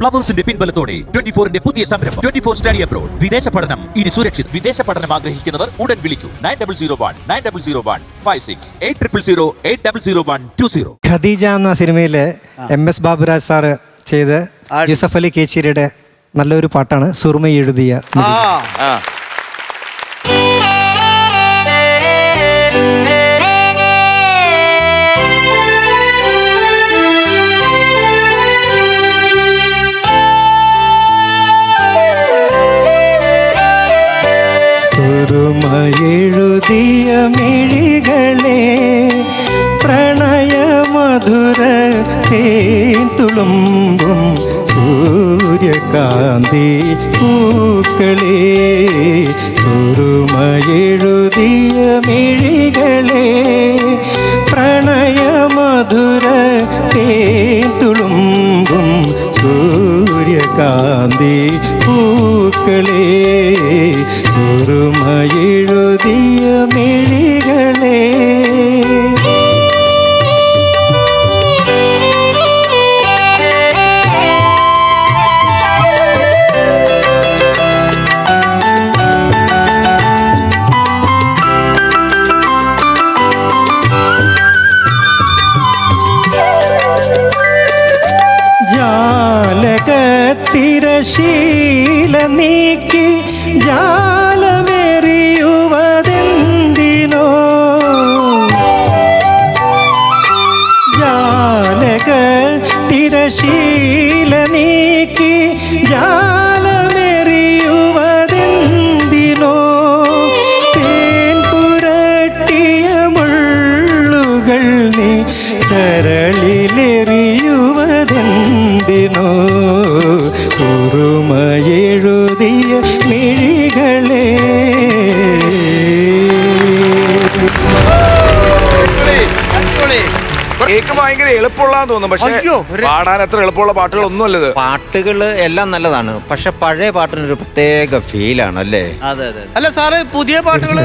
ഫ്ലവേഴ്സിന്റെ പിൻബലത്തോടെ 24ന്റെ പുതിയ സംരംഭം 24 study abroad. വിദേശ പഠനം ഇനി സുരക്ഷിത്. വിദേശ പഠനം ആഗ്രഹിക്കുന്നവർ ഉടൻ വിളിക്കൂ 9001 8001 ഖദീജ എന്ന സിനിമയിലെ MS ബാബുരാജ് സാറ് ചെയ്ത് യൂസഫ് അലി കേച്ചേരിയുടെ നല്ലൊരു പാട്ടാണ് സുറുമ എഴുതിയ. സുറുമ എഴുതിയ മിഴികളെ പ്രണയമധുര തുളുമ്പും സൂര്യകാന്തി പൂക്കളെ. സുറുമ എഴുതിയ മിഴികളെ പ്രണയമധുര തുളുമ്പും സൂര്യകാന്തി പൂക്കളെ. സുറുമ എഴുതിയ മിഴികളെ തിരശീല നീക്കി ജാലമെറിയുവതെന്തിനോ. ജാലക തിരശീല നീക്കി ജാലമെറിയുവതെന്തിനോ. തേൻ പുരട്ടിയ മുള്ളുകൾ നീ തരളിലെറിയുവതെന്തിനോ. സുറുമ എഴുതിയ മിഴികളെ. കേക്ക് ഭയങ്കര എളുപ്പമുള്ളതാന്ന് തോന്നുന്നു, പക്ഷേ പാടാൻ അത്ര എളുപ്പമുള്ള പാട്ടുകളൊന്നും അല്ലത്. പാട്ടുകൾ എല്ലാം നല്ലതാണ്, പക്ഷെ പഴയ പാട്ടിനൊരു പ്രത്യേക ഫീലാണ് അല്ലേ? അതെ അതെ. അല്ല സാറ് പുതിയ പാട്ടുകൾ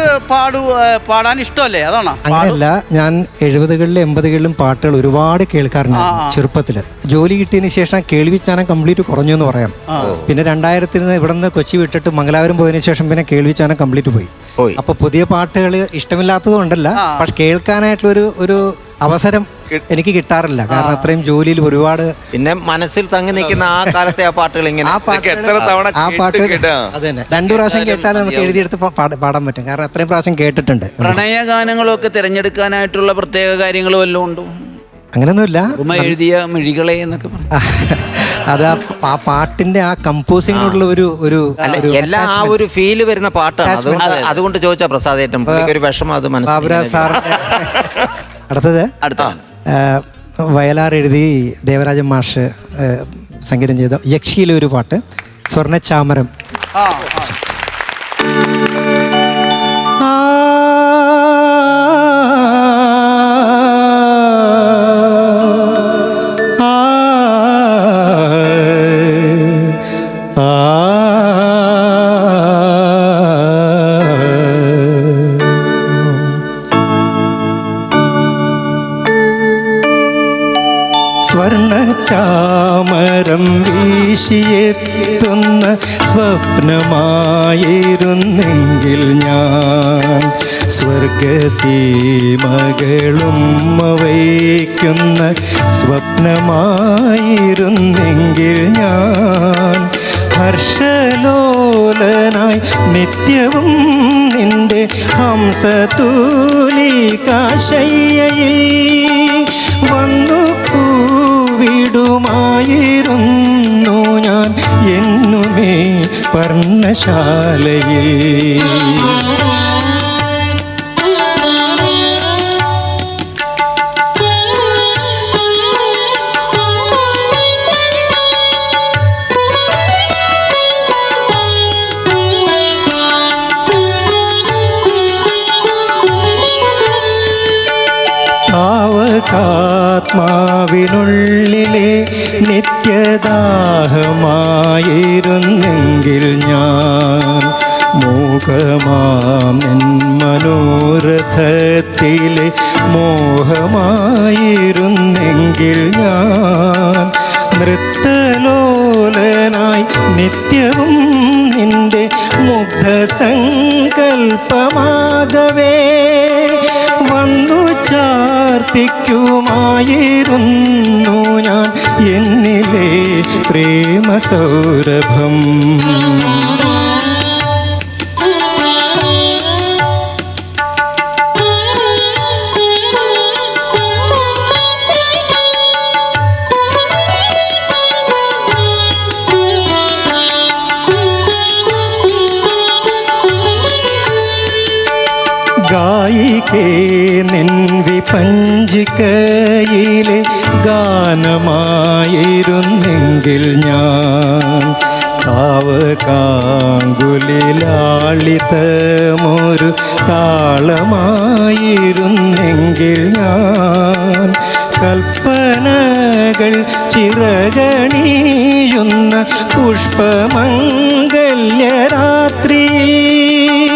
പാടാൻ ഇഷ്ടമല്ലേ? അതാണോ? അങ്ങനെയല്ല, ഞാൻ 70കളിലും 80കളിലും പാട്ടുകൾ ഒരുപാട് കേൾക്കാറുണ്ട്. ചെറുപ്പത്തില് ജോലി കിട്ടിയതിന് ശേഷം കേൾവിച്ചാനം കംപ്ലീറ്റ് കുറഞ്ഞു എന്ന് പറയാം. പിന്നെ 2000-ൽ ഇവിടെ നിന്ന് കൊച്ചി വിട്ടിട്ട് മംഗലാപുരം പോയതിനു ശേഷം പിന്നെ കേൾവിച്ചാനം കംപ്ലീറ്റ് പോയി. അപ്പൊ പുതിയ പാട്ടുകൾ ഇഷ്ടമില്ലാത്തത് കൊണ്ടല്ല, പക്ഷെ കേൾക്കാനായിട്ടുള്ള ഒരു അവസരം എനിക്ക് കിട്ടാറില്ല. കാരണം അത്രയും ജോലിയിൽ ഒരുപാട് പിന്നെ മനസ്സിൽ തങ്ങി നിൽക്കുന്ന ആ കാലത്തെ ആ പാട്ടുകൾ ഇങ്ങനെ ആ പാട്ട് 2 പ്രാവശ്യം കേട്ടാൽ നമുക്ക് എഴുതിയെടുത്ത് പാടാൻ പറ്റും. കാരണം അത്രയും പ്രാവശ്യം കേട്ടിട്ടുണ്ട്. പ്രണയ ഗാനങ്ങളൊക്കെ തിരഞ്ഞെടുക്കാനായിട്ടുള്ള പ്രത്യേക കാര്യങ്ങൾ വല്ലതും ഉണ്ടോ? അങ്ങനെയൊന്നുമില്ല. എഴുതിയ മിഴികളെ എന്നൊക്കെ അത് ആ പാട്ടിന്റെ ആ കമ്പോസിങ്ങിനുള്ള എല്ലാം ആ ഒരു ഫീല് വരുന്ന പാട്ടാണ്. അതുകൊണ്ട് ചോദിച്ചാ പ്രസാദേട്ടൻ ഒരു വിഷമം അത് ബാബുരാജ് സാറിന്റെ. അടുത്തത് വയലാർ എഴുതി ദേവരാജൻ മാഷ് സംഗീതം ചെയ്ത യക്ഷിയിലെ ഒരു പാട്ട് സ്വർണ്ണച്ചാമരം. സ്വർണ്ണച്ചാമരം വീശിയെത്തുന്ന സ്വപ്നമായിരുന്നെങ്കിൽ ഞാൻ സ്വർഗസീമകളും വയ്ക്കുന്ന സ്വപ്നമായിരുന്നെങ്കിൽ ഞാൻ ഹർഷലോലനായി നിത്യവും നിന്റെ ഹംസതൂലികാശയ്യയിൽ വന്നു വിടുമായിരുന്നു ഞാൻ എന്നുമേ പർണശാലയിൽ. ആത്മാവിനുള്ളിലെ നിത്യദാഹമായിരുന്നെങ്കിൽ ഞാൻ മൂകമാം എൻ മനോരഥത്തിലെ മോഹമായിരുന്നെങ്കിൽ ഞാൻ നൃത്തലോല നിത്യവും നിന്റെ മുഗ്ധസങ്കൽപ്പമാകവേ വന്നു ചാർത്തിക്കുമായിരുന്നു ഞാൻ എന്നിലെ പ്രേമസൗരഭം. ഗായികേ നിൻ വിപഞ്ചികയിലെ ഗാനമായിരുന്നെങ്കിൽ ഞാൻ കാവുകാങ്കുലിലാളിതമൊരു താളമായിരുന്നെങ്കിൽ ഞാൻ കൽപ്പനകൾ ചിറകണിയുന്ന പുഷ്പമംഗല്യരാത്രിയിൽ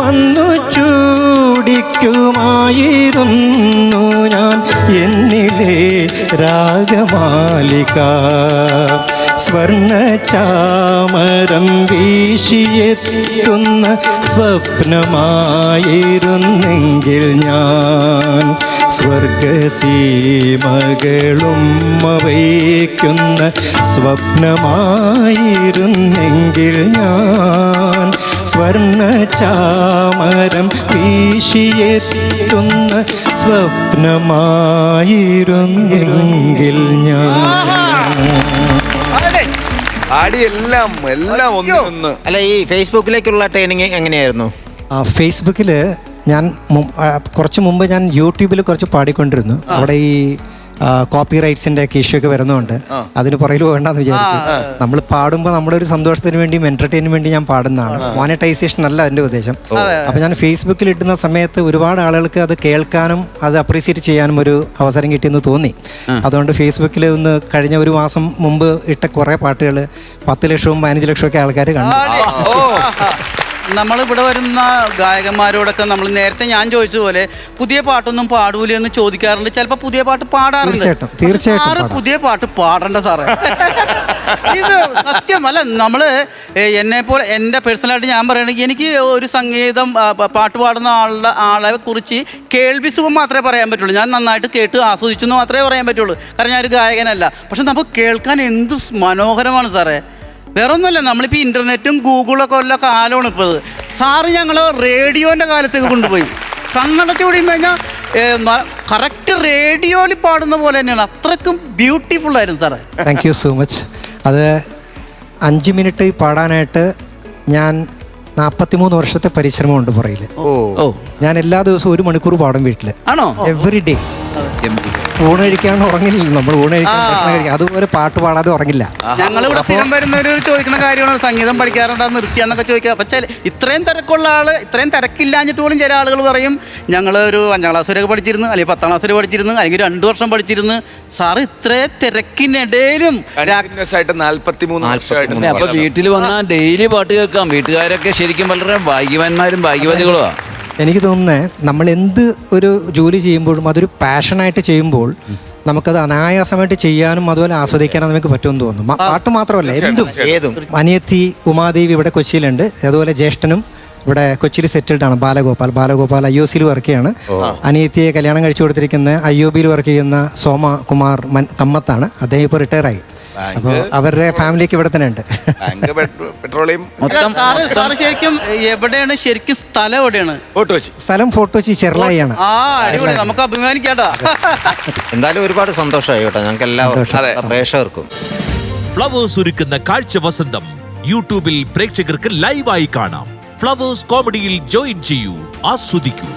വന്നു ചൂടിക്കുമായിരുന്നു ഞാൻ എന്നിലെ രാഗമാലിക. സ്വർണ്ണചാമരം വീശിയെത്തുന്ന സ്വപ്നമായിരുന്നെങ്കിൽ ഞാൻ സ്വർഗസീമകളും വയ്ക്കുന്ന സ്വപ്നമായിരുന്നെങ്കിൽ ഞാൻ സ്വർണ്ണചാമരം വീശിയെത്തുന്ന സ്വപ്നമായിരുന്നെങ്കിൽ ഞാൻ. ആടി എല്ലാം ഒന്ന്. അല്ല, ഈ ഫേസ്ബുക്കിലേക്കുള്ള ട്രെയിനിങ് എങ്ങനെയായിരുന്നു? ഫേസ്ബുക്കിൽ ഞാൻ കുറച്ച് മുമ്പ് ഞാൻ യൂട്യൂബിൽ കുറച്ച് പാടിക്കൊണ്ടിരുന്നു. അവിടെ ഈ കോപ്പി റൈറ്റ്സിന്റെ ഒക്കെ ഇഷ്യൂ ഒക്കെ വരുന്നതുകൊണ്ട് അതിന് പുറകിൽ വേണ്ടെന്ന് വിചാരിച്ചു. നമ്മൾ പാടുമ്പോൾ നമ്മുടെ ഒരു സന്തോഷത്തിന് വേണ്ടിയും എന്റർടൈനിന് വേണ്ടി ഞാൻ പാടുന്നതാണ്. മോണിറ്റൈസേഷൻ അല്ല എൻ്റെ ഉദ്ദേശം. അപ്പൊ ഞാൻ ഫേസ്ബുക്കിൽ ഇട്ടുന്ന സമയത്ത് ഒരുപാട് ആളുകൾക്ക് അത് കേൾക്കാനും അത് അപ്രീസിയേറ്റ് ചെയ്യാനും ഒരു അവസരം കിട്ടിയെന്ന് തോന്നി. അതുകൊണ്ട് ഫേസ്ബുക്കിൽ ഒന്ന് കഴിഞ്ഞ ഒരു മാസം മുമ്പ് ഇട്ട കുറെ പാട്ടുകൾ 10 ലക്ഷവും 15 ലക്ഷവും ഒക്കെ ആൾക്കാർ കണ്ടു. നമ്മളിവിടെ വരുന്ന ഗായകന്മാരോടൊക്കെ നമ്മൾ നേരത്തെ ഞാൻ ചോദിച്ചതുപോലെ പുതിയ പാട്ടൊന്നും പാടൂല എന്ന് ചോദിക്കാറുണ്ട്. ചിലപ്പോൾ പുതിയ പാട്ട് പാടാറുണ്ട്. തീർച്ചയായിട്ടും പുതിയ പാട്ട് പാടണ്ട സാറേ. ഇത് സത്യമല്ല. നമ്മള് എന്നെ പോലെ എൻ്റെ പേഴ്സണലായിട്ട് ഞാൻ പറയുകയാണെങ്കിൽ എനിക്ക് ഒരു സംഗീതം പാട്ട് പാടുന്ന ആളെ കുറിച്ച് കേൾവി സുഖം മാത്രമേ പറയാൻ പറ്റുള്ളൂ. ഞാൻ നന്നായിട്ട് കേട്ട് ആസ്വദിച്ചു എന്ന് മാത്രമേ പറയാൻ പറ്റുള്ളൂ. കാരണം ഞാനൊരു ഗായകനല്ല. പക്ഷെ നമുക്ക് കേൾക്കാൻ എന്ത് മനോഹരമാണ് സാറേ. വേറെ ഒന്നുമല്ല, നമ്മളിപ്പോൾ ഇൻ്റർനെറ്റും ഗൂഗിളൊക്കെ ഉള്ള കാലമാണ് ഇപ്പോൾ ഇത്. സാറ് ഞങ്ങൾ റേഡിയോൻ്റെ കാലത്തേക്ക് കൊണ്ടുപോയി. കണ്ണടച്ച് കൂടി കഴിഞ്ഞാൽ കറക്റ്റ് റേഡിയോയിൽ പാടുന്ന പോലെ തന്നെയാണ്. അത്രയ്ക്കും ബ്യൂട്ടിഫുൾ ആയിരുന്നു സാറേ. Thank you so much. അത് 5 മിനിറ്റ് പാടാനായിട്ട് ഞാൻ 43 വർഷത്തെ പരിശ്രമമുണ്ട് പുറകിൽ. ഞാൻ എല്ലാ ദിവസവും 1 മണിക്കൂർ പാടും വീട്ടിൽ. Every day. ഊണ് കഴിക്കാണ്ട് ഉറങ്ങില്ല. നമ്മൾ ഊണ് കഴിക്കാൻ അതുപോലെ പാട്ട് പാടാതെ ഉറങ്ങില്ല. ഞങ്ങളിവിടെ സ്ഥിരം വരുന്നവരോട് ചോദിക്കുന്ന കാര്യമാണ് സംഗീതം പഠിക്കാറുണ്ടോ നിർത്തിയാന്നൊക്കെ ചോദിക്കുക. പക്ഷേ ഇത്രയും തിരക്കുള്ള ആള്, ഇത്രയും തിരക്കില്ലാഞ്ഞിട്ട് പോലും ചില ആളുകൾ പറയും ഞങ്ങൾ ഒരു 5ാം ക്ലാസ് വരെയൊക്കെ പഠിച്ചിരുന്നു, അല്ലെങ്കിൽ 10ാം ക്ലാസ് വരെ പഠിച്ചിരുന്നു, അല്ലെങ്കിൽ 2 വർഷം പഠിച്ചിരുന്നു. സാറ് ഇത്രയും തിരക്കിനിടയിലും 43 വർഷമായിട്ട്. അപ്പൊ വീട്ടിൽ വന്നാൽ ഡെയിലി പാട്ട് കേൾക്കാം. വീട്ടുകാരൊക്കെ ശരിക്കും വളരെ ഭാഗ്യവാന്മാരും ഭാഗ്യവതികളുമാണ്. എനിക്ക് തോന്നുന്നത് നമ്മൾ എന്ത് ഒരു ജോലി ചെയ്യുമ്പോഴും അതൊരു പാഷനായിട്ട് ചെയ്യുമ്പോൾ നമുക്കത് അനായാസമായിട്ട് ചെയ്യാനും അതുപോലെ ആസ്വദിക്കാനും നമുക്ക് പറ്റുമെന്ന് തോന്നുന്നു. പാട്ട് മാത്രമല്ല, ഏതും. അനിയത്തി ഉമാദേവി ഇവിടെ കൊച്ചിയിലുണ്ട്. അതുപോലെ ജ്യേഷ്ഠനും ഇവിടെ കൊച്ചിയിൽ സെറ്റിൽഡ് ആണ്, ബാലഗോപാൽ IOCയിൽ വർക്ക് ചെയ്യാണ്. അനിയത്തിയെ കല്യാണം കഴിച്ചു കൊടുത്തിരിക്കുന്ന IOBയിൽ വർക്ക് ചെയ്യുന്ന സോമകുമാർ കമ്മത്താണ്. അദ്ദേഹം ഇപ്പോൾ റിട്ടയർ ആയി. അപ്പോൾ അവരുടെ ഫാമിലിക്ക് ഇവിടെ തന്നെ ഉണ്ട്. പെട്രോളിയം ശരിക്കും എവിടെയാണ് ശരിക്കും സ്ഥലം എവിടെയാണ്? സ്ഥലം ഫോർട്ട് കൊച്ചി ചെറുളായിയാണ്. അടിപൊളി, നമുക്ക് അഭിമാനിക്കാട്ടാ. എന്തായാലും ഒരുപാട് സന്തോഷമായി കേട്ടോ ഞങ്ങൾക്ക് എല്ലാവർക്കും പ്രേക്ഷകർക്കും. ഫ്ലവേഴ്സ് ഒരുക്കുന്ന കാഴ്ച വസന്തം യൂട്യൂബിൽ പ്രേക്ഷകർക്ക് ലൈവായി കാണാം. ഫ്ലവേഴ്സ് കോമഡിയിൽ ജോയിൻ ചെയ്യൂ, ആസ്വദിക്കൂ.